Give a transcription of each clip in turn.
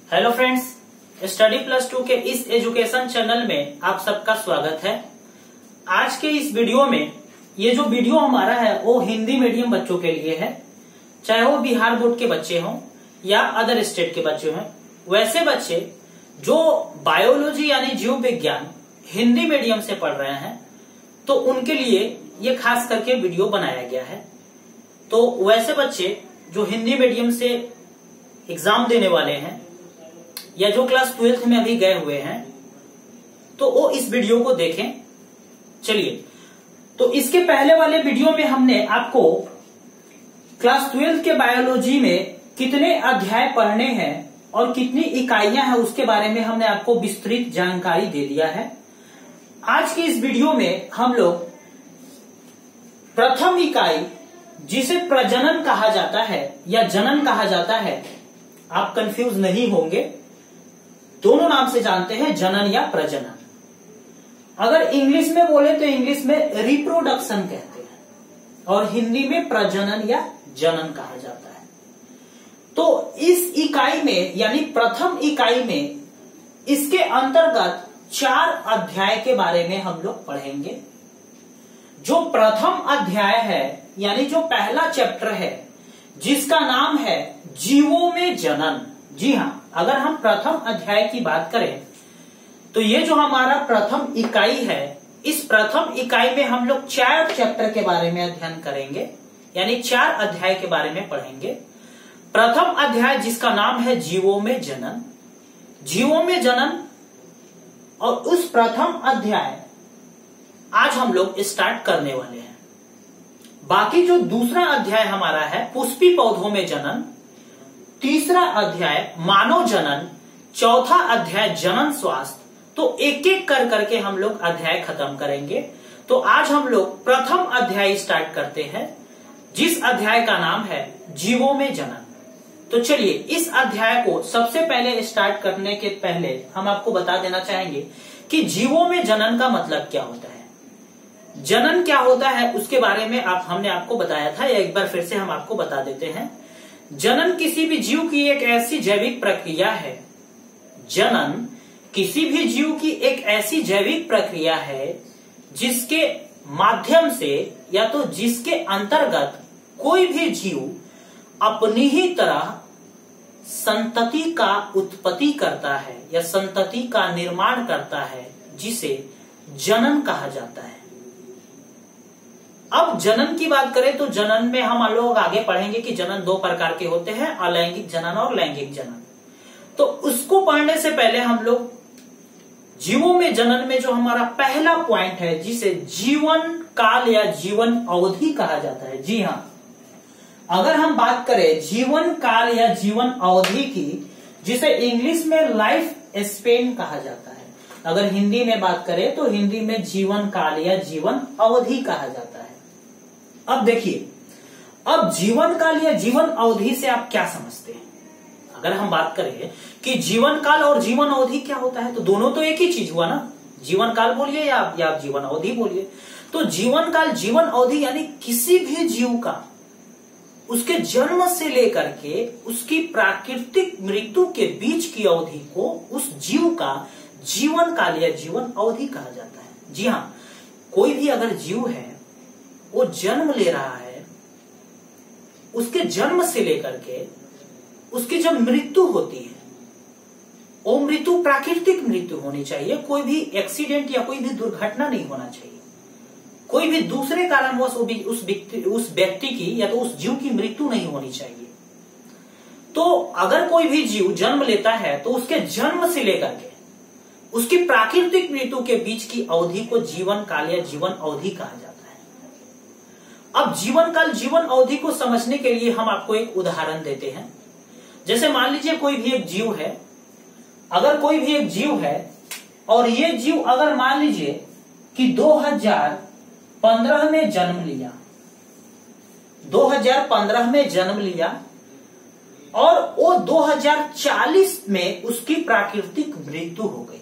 Hello friends, study plus 2 के इस education channel में आप सबका स्वागत है। आज के इस वीडियो में ये जो वीडियो हमारा है वो हिंदी मीडियम बच्चों के लिए है, चाहे वो बिहार बोर्ड के बच्चे हों या अदर स्टेट के बच्चे हों। वैसे बच्चे जो बायोलॉजी यानी जीव विज्ञान हिंदी मीडियम से पढ़ रहे हैं तो उनके लिए ये खास करके वीडियो बनाया गया है। तो वैसे बच्चे जो हिंदी मीडियम से एग्जाम देने वाले हैं या जो क्लास 12th में अभी गए हुए हैं तो वो इस वीडियो को देखें। चलिए, तो इसके पहले वाले वीडियो में हमने आपको क्लास 12th के बायोलॉजी में कितने अध्याय पढ़ने हैं और कितनी इकाइयां हैं उसके बारे में हमने आपको विस्तृत जानकारी दे दिया है। आज की इस वीडियो में हम लोग प्रथम इकाई जिसे प्रजनन कहा जाता है या जनन कहा जाता है, आप कंफ्यूज नहीं होंगे, दोनों नाम से जानते हैं, जनन या प्रजनन। अगर इंग्लिश में बोले तो इंग्लिश में रिप्रोडक्शन कहते हैं और हिंदी में प्रजनन या जनन कहा जाता है। तो इस इकाई में यानी प्रथम इकाई में इसके अंतर्गत 4 अध्याय के बारे में हम लोग पढ़ेंगे। जो प्रथम अध्याय है यानी जो पहला चैप्टर है जिसका नाम है जीवों में जनन। जी हां, अगर हम प्रथम अध्याय की बात करें तो ये जो हमारा प्रथम इकाई है, इस प्रथम इकाई में हम लोग 4 चैप्टर के बारे में अध्ययन करेंगे यानी 4 अध्याय के बारे में पढ़ेंगे। प्रथम अध्याय जिसका नाम है जीवों में जनन। जीवों में जनन और उस प्रथम अध्याय आज हम लोग स्टार्ट करने वाले हैं। बाकी जो दूसरा अध्याय हमारा है पुष्पी पौधों में जनन, तीसरा अध्याय मानव जनन, चौथा अध्याय जनन स्वास्थ्य, तो एक एक कर करके हम लोग अध्याय खत्म करेंगे। तो आज हम लोग प्रथम अध्याय स्टार्ट करते हैं जिस अध्याय का नाम है जीवों में जनन। तो चलिए, इस अध्याय को सबसे पहले स्टार्ट करने के पहले हम आपको बता देना चाहेंगे कि जीवों में जनन का मतलब क्या होता है। जनन क्या होता है उसके बारे में हमने आपको बताया था, या एक बार फिर से हम आपको बता देते हैं। जनन किसी भी जीव की एक ऐसी जैविक प्रक्रिया है। जनन किसी भी जीव की एक ऐसी जैविक प्रक्रिया है जिसके माध्यम से या तो जिसके अंतर्गत कोई भी जीव अपनी ही तरह संतति का उत्पत्ति करता है या संतति का निर्माण करता है, जिसे जनन कहा जाता है। अब जनन की बात करें तो जनन में हम लोग आगे पढ़ेंगे कि जनन 2 प्रकार के होते हैं, अलैंगिक जनन और लैंगिक जनन। तो उसको पढ़ने से पहले हम लोग जीवों में जनन में जो हमारा पहला पॉइंट है जिसे जीवन काल या जीवन अवधि कहा जाता है। जी हां, अगर हम बात करें जीवन काल या जीवन अवधि की, जिसे इंग्लिश में लाइफ स्पेन कहा जाता है, अगर हिंदी में बात करें तो हिंदी में जीवन काल या जीवन अवधि कहा जाता है। अब देखिए, अब जीवन काल या जीवन अवधि से आप क्या समझते हैं। अगर हम बात करें कि जीवन काल और जीवन अवधि क्या होता है तो दोनों तो एक ही चीज हुआ ना, जीवन काल बोलिए या आप जीवन अवधि बोलिए। तो जीवन काल जीवन अवधि यानी किसी भी जीव का उसके जन्म से लेकर के उसकी प्राकृतिक मृत्यु के बीच की अवधि को उस जीव का जीवन काल या जीवन अवधि कहा जाता है। जी हाँ, कोई भी अगर जीव है वो जन्म ले रहा है, उसके जन्म से लेकर के उसकी जब मृत्यु होती है वो मृत्यु प्राकृतिक मृत्यु होनी चाहिए, कोई भी एक्सीडेंट या कोई भी दुर्घटना नहीं होना चाहिए, कोई भी दूसरे कारणवश उस व्यक्ति की या तो उस जीव की मृत्यु नहीं होनी चाहिए। तो अगर कोई भी जीव जन्म लेता है तो उसके जन्म से लेकर के उसकी प्राकृतिक मृत्यु के बीच की अवधि को जीवन काल या जीवन अवधि कहा जाता है। अब जीवन काल जीवन अवधि को समझने के लिए हम आपको एक उदाहरण देते हैं। जैसे मान लीजिए कोई भी एक जीव है, अगर कोई भी एक जीव है और ये जीव अगर मान लीजिए कि 2015 में जन्म लिया, 2015 में जन्म लिया और वो 2040 में उसकी प्राकृतिक मृत्यु हो गई,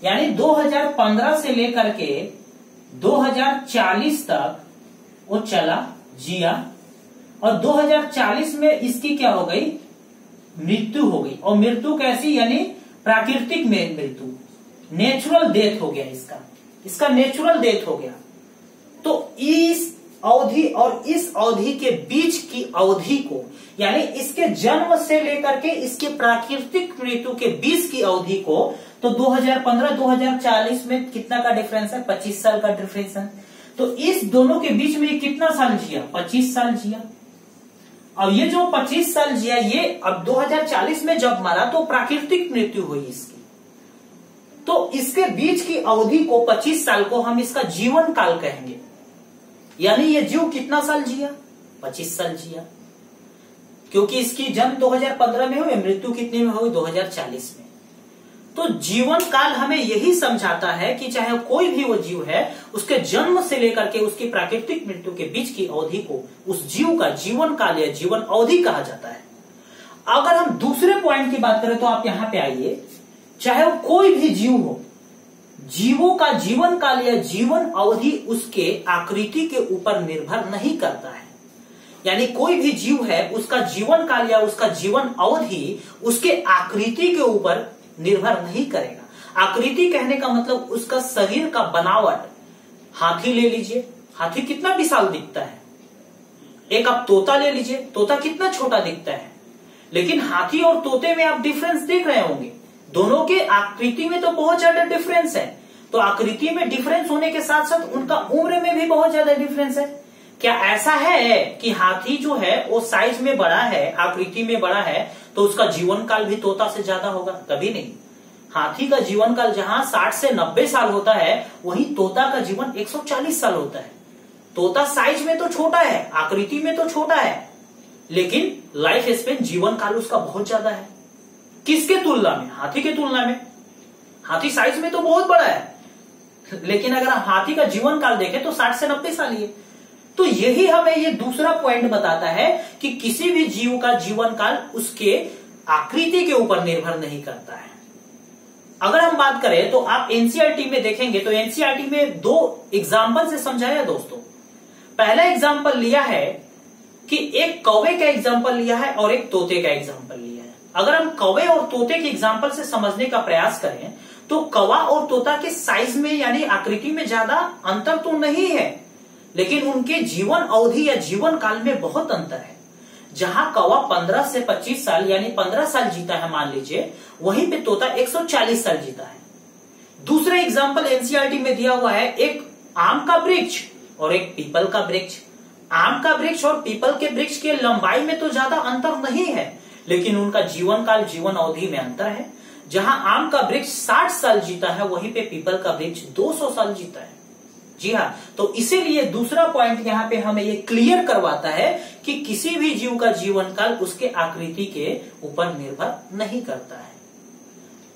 यानी 2015 से लेकर के 2040 तक वो चला, जिया और 2040 में इसकी क्या हो गई, मृत्यु हो गई। और मृत्यु कैसी, यानी प्राकृतिक में मृत्यु, नेचुरल डेथ हो गया, इसका नेचुरल डेथ हो गया। तो इस अवधि और इस अवधि के बीच की अवधि को, यानी इसके जन्म से लेकर के इसके प्राकृतिक मृत्यु के बीच की अवधि को, तो 2015-2040 में कितना का डिफरेंस है, 25 साल का डिफरेंस है। तो इस दोनों के बीच में कितना साल जिया, 25 साल जिया। अब ये जो 25 साल जिया, ये अब 2040 में जब मरा तो प्राकृतिक मृत्यु हुई इसकी। तो इसके बीच की अवधि को 25 साल को हम इसका जीवन काल कहेंगे। यानी ये जीव कितना साल जिया, 25 साल जिया, क्योंकि इसकी जन्म 2015 में हुई, मृत्यु कितने में हुई, 2040 में। तो जीवन काल हमें यही समझाता है कि चाहे कोई भी वो जीव है, उसके जन्म से लेकर के उसकी प्राकृतिक मृत्यु के बीच की अवधि को उस जीव का जीवन काल या जीवन अवधि कहा जाता है। अगर हम दूसरे पॉइंट की बात करें तो आप यहां पे आइए, चाहे वो कोई भी जीव हो, जीवों का जीवन काल या जीवन अवधि उसके आकृति के ऊपर निर्भर नहीं करता है। यानी कोई भी जीव है, उसका जीवन काल या उसका जीवन अवधि उसके आकृति के ऊपर निर्भर नहीं करेगा। आकृति कहने का मतलब उसका शरीर का बनावट। हाथी ले लीजिए, हाथी कितना विशाल दिखता है। एक आप तोता ले लीजिए, तोता कितना छोटा दिखता है। लेकिन हाथी और तोते में आप डिफरेंस देख रहे होंगे, दोनों के आकृति में तो बहुत ज्यादा डिफरेंस है। तो आकृति में डिफरेंस होने के साथ साथ उनका उम्र में भी बहुत ज्यादा डिफरेंस है। क्या ऐसा है कि हाथी जो है वो साइज में बड़ा है, आकृति में बड़ा है, तो उसका जीवन काल भी तोता से ज्यादा होगा? कभी नहीं। हाथी का जीवन काल जहां 60 से 90 साल होता है, वहीं तोता का जीवन 140 साल होता है। तोता साइज में तो छोटा है, आकृति में तो छोटा है, लेकिन लाइफ स्पेन जीवन काल उसका बहुत ज्यादा है। किसके तुलना में? हाथी के तुलना में। हाथी साइज में तो बहुत बड़ा है, लेकिन अगर आप हाथी का जीवन काल देखें तो 60 से 90 साल ही है। तो यही हमें ये दूसरा पॉइंट बताता है कि किसी भी जीव का जीवन काल उसके आकृति के ऊपर निर्भर नहीं करता है। अगर हम बात करें तो आप एनसीईआरटी में देखेंगे तो एनसीईआरटी में 2 एग्जाम्पल से समझाया दोस्तों। पहला एग्जाम्पल लिया है कि एक कौवे का एग्जाम्पल लिया है और एक तोते का एग्जाम्पल लिया है। अगर हम कौवे और तोते के एग्जाम्पल से समझने का प्रयास करें तो कौवा और तोता के साइज में यानी आकृति में ज्यादा अंतर तो नहीं है, लेकिन उनके जीवन अवधि या जीवन काल में बहुत अंतर है। जहां कौवा 15 से 25 साल यानी 15 साल जीता है मान लीजिए, वहीं पे तोता 140 साल जीता है। दूसरा एग्जाम्पल एनसीईआरटी में दिया हुआ है, एक आम का वृक्ष और एक पीपल का वृक्ष। आम का वृक्ष और पीपल के वृक्ष के लंबाई में तो ज्यादा अंतर नहीं है, लेकिन उनका जीवन काल जीवन अवधि में अंतर है। जहां आम का वृक्ष 60 साल जीता है, वहीं पे पीपल का वृक्ष 200 साल जीता है। जी हाँ, तो इसीलिए दूसरा पॉइंट यहाँ पे हमें ये क्लियर करवाता है कि किसी भी जीव का जीवन काल उसके आकृति के ऊपर निर्भर नहीं करता है।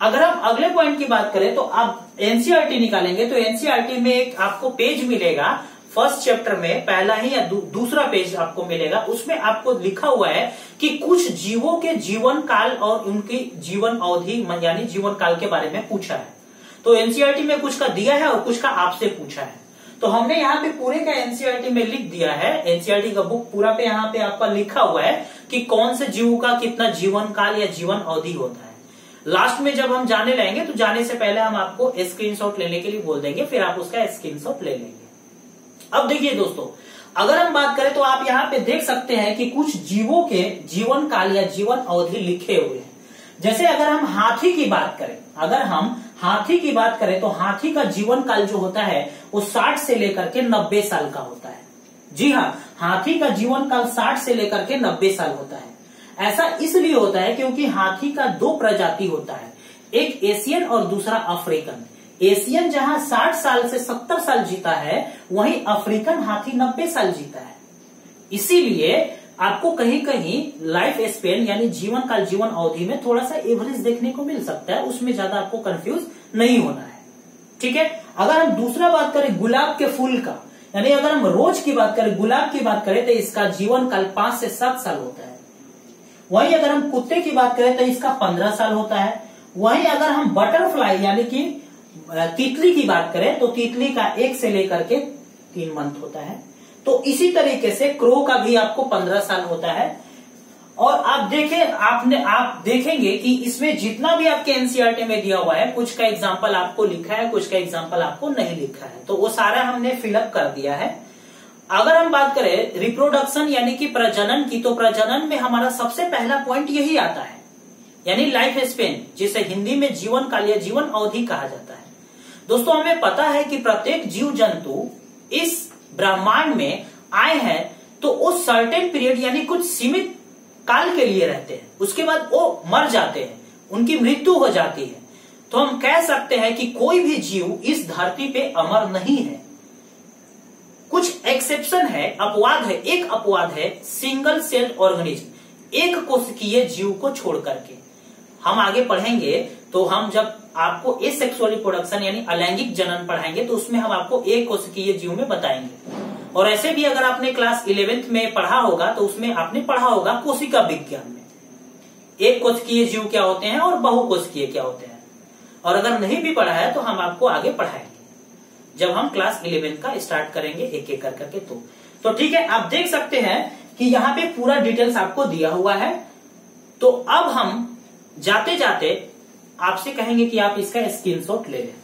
अगर हम अगले पॉइंट की बात करें तो आप एनसीईआरटी निकालेंगे तो एनसीईआरटी में एक आपको पेज मिलेगा, फर्स्ट चैप्टर में पहला ही या दूसरा पेज आपको मिलेगा। उसमें आपको लिखा हुआ है कि कुछ जीवों के जीवन काल और उनकी जीवन अवधि यानी जीवन काल के बारे में पूछा है। तो एनसीईआरटी में कुछ का दिया है और कुछ का आपसे पूछा है। तो हमने यहाँ पे पूरे का एनसीईआरटी में लिख दिया है। एनसीईआरटी का बुक पूरा पे यहाँ पे आपका लिखा हुआ है कि कौन से जीव का कितना जीवन काल या जीवन अवधि होता है। लास्ट में जब हम जाने लाएंगे तो जाने से पहले हम आपको स्क्रीनशॉट लेने के लिए बोल देंगे, फिर आप उसका स्क्रीनशॉट ले लेंगे। अब देखिए दोस्तों, अगर हम बात करें तो आप यहाँ पे देख सकते हैं कि कुछ जीवों के जीवन काल या जीवन अवधि लिखे हुए हैं। जैसे अगर हम हाथी की बात करें, तो हाथी का जीवन काल जो होता है वो 60 से लेकर के 90 साल का होता है। जी हाँ, हाथी का जीवन काल 60 से लेकर के 90 साल होता है। ऐसा इसलिए होता है क्योंकि हाथी का 2 प्रजाति होता है, एक एशियन और दूसरा अफ्रीकन। एशियन जहां 60 साल से 70 साल जीता है, वहीं अफ्रीकन हाथी 90 साल जीता है। इसीलिए आपको कहीं कहीं लाइफ स्पेन यानी जीवन काल जीवन अवधि में थोड़ा सा एवरेज देखने को मिल सकता है, उसमें ज्यादा आपको कंफ्यूज नहीं होना है। ठीक है। अगर हम दूसरा बात करें गुलाब के फूल का, यानी अगर हम रोज की बात करें, गुलाब की बात करें तो इसका जीवन काल 5 से 7 साल होता है। वहीं अगर हम कुत्ते की बात करें तो इसका 15 साल होता है। वहीं अगर हम बटरफ्लाई यानी कि तितली की बात करें तो तितली का 1 से लेकर के 3 मंथ होता है। तो इसी तरीके से क्रो का भी आपको 15 साल होता है। और आप देखेंगे कि इसमें जितना भी आपके एनसीईआरटी में दिया हुआ है, कुछ का एग्जाम्पल आपको लिखा है, कुछ का एग्जाम्पल आपको नहीं लिखा है, तो वो सारा हमने फिलअप कर दिया है। अगर हम बात करें रिप्रोडक्शन यानी कि प्रजनन की, तो प्रजनन में हमारा सबसे पहला पॉइंट यही आता है, यानी लाइफ स्पेन, जिसे हिंदी में जीवन काल या जीवन अवधि कहा जाता है। दोस्तों हमें पता है कि प्रत्येक जीव जंतु इस ब्रह्मांड में आए हैं तो उस सर्टेन पीरियड यानी कुछ सीमित काल के लिए रहते हैं, उसके बाद वो मर जाते हैं, उनकी मृत्यु हो जाती है। तो हम कह सकते हैं कि कोई भी जीव इस धरती पे अमर नहीं है। कुछ एक्सेप्शन है, अपवाद है। एक अपवाद है सिंगल सेल्ड ऑर्गेनिज्म, एक कोशिकीय जीव को छोड़ करके। हम आगे पढ़ेंगे तो हम जब आपको एसेक्सुअल रिप्रोडक्शन यानी अलैंगिक जनन पढ़ाएंगे तो उसमें हम आपको एक कोशिकीय जीव में बताएंगे। और ऐसे भी अगर आपने क्लास 11th में पढ़ा होगा तो उसमें आपने पढ़ा होगा कोशिका विज्ञान में एक कोशिकीय जीव क्या होते हैं और बहुकोशिकीय क्या होते हैं। और अगर नहीं भी पढ़ा है तो हम आपको आगे पढ़ाएंगे जब हम क्लास 11 का स्टार्ट करेंगे एक एक कर करके। तो ठीक है, आप देख सकते हैं कि यहाँ पे पूरा डिटेल्स आपको दिया हुआ है। तो अब हम जाते जाते आपसे कहेंगे कि आप इसका स्क्रीनशॉट ले लें।